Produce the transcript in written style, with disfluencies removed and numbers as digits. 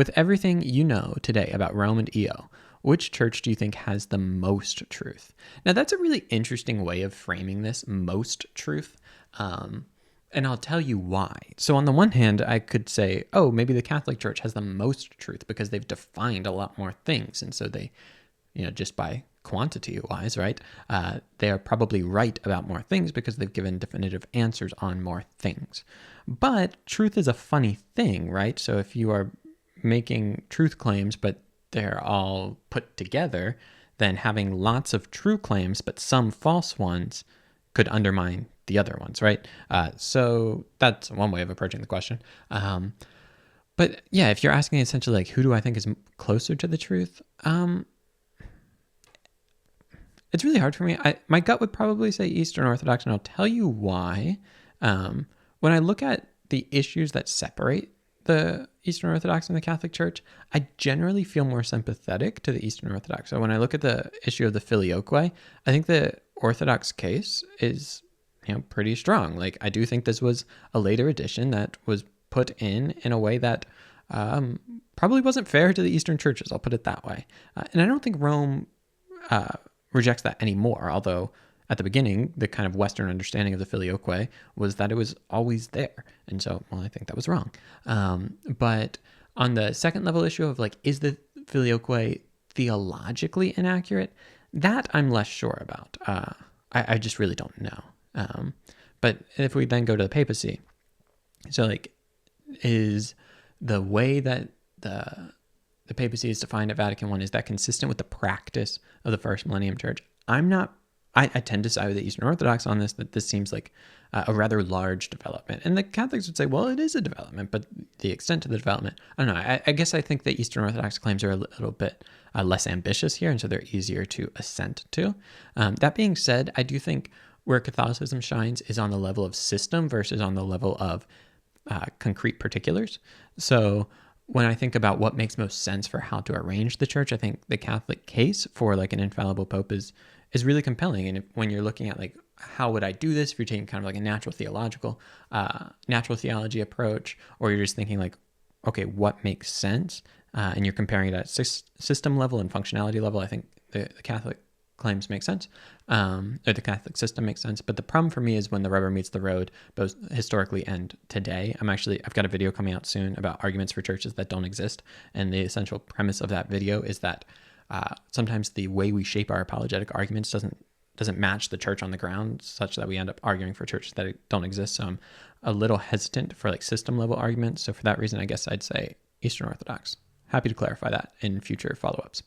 With everything you know today about Rome and EO, which church do you think has the most truth? Now, that's a really interesting way of framing this, most truth. And I'll tell you why. So on the one hand, I could say, oh, maybe the Catholic Church has the most truth because they've defined a lot more things. And so they, just by quantity wise, right, they are probably right about more things because they've given definitive answers on more things. But truth is a funny thing, right? So if you are making truth claims, but they're all put together, then having lots of true claims, but some false ones could undermine the other ones, right? So that's one way of approaching the question. But yeah, if you're asking essentially like, who do I think is closer to the truth? It's really hard for me. My gut would probably say Eastern Orthodox, and I'll tell you why. When I look at the issues that separate the Eastern Orthodox and the Catholic Church, I generally feel more sympathetic to the Eastern Orthodox. So when I look at the issue of the filioque, I think the Orthodox case is, pretty strong. Like, I do think this was a later addition that was put in a way that probably wasn't fair to the Eastern churches. I'll put it that way. And I don't think Rome rejects that anymore, although at the beginning, the kind of Western understanding of the filioque was that it was always there. And so, I think that was wrong. But on the second level issue of like, is the filioque theologically inaccurate? That I'm less sure about. I just really don't know. But if we then go to the papacy, so like, is the way that the papacy is defined at Vatican I, is that consistent with the practice of the First Millennium Church? I tend to side with the Eastern Orthodox on this, that this seems like a rather large development. And the Catholics would say, well, it is a development, but the extent of the development, I don't know. I guess I think the Eastern Orthodox claims are a little bit less ambitious here, and so they're easier to assent to. That being said, I do think where Catholicism shines is on the level of system versus on the level of concrete particulars. So when I think about what makes most sense for how to arrange the church, I think the Catholic case for like an infallible pope is really compelling. And when you're looking at like, how would I do this? If you're taking kind of like a natural theology approach, or you're just thinking like, okay, what makes sense? And you're comparing it at system level and functionality level, I think the Catholic claims make sense, or the Catholic system makes sense. But the problem for me is when the rubber meets the road, both historically and today. I've got a video coming out soon about arguments for churches that don't exist. And the essential premise of that video is that sometimes the way we shape our apologetic arguments doesn't match the church on the ground, such that we end up arguing for churches that don't exist. So I'm a little hesitant for like system level arguments. So for that reason, I guess I'd say Eastern Orthodox. Happy to clarify that in future follow-ups.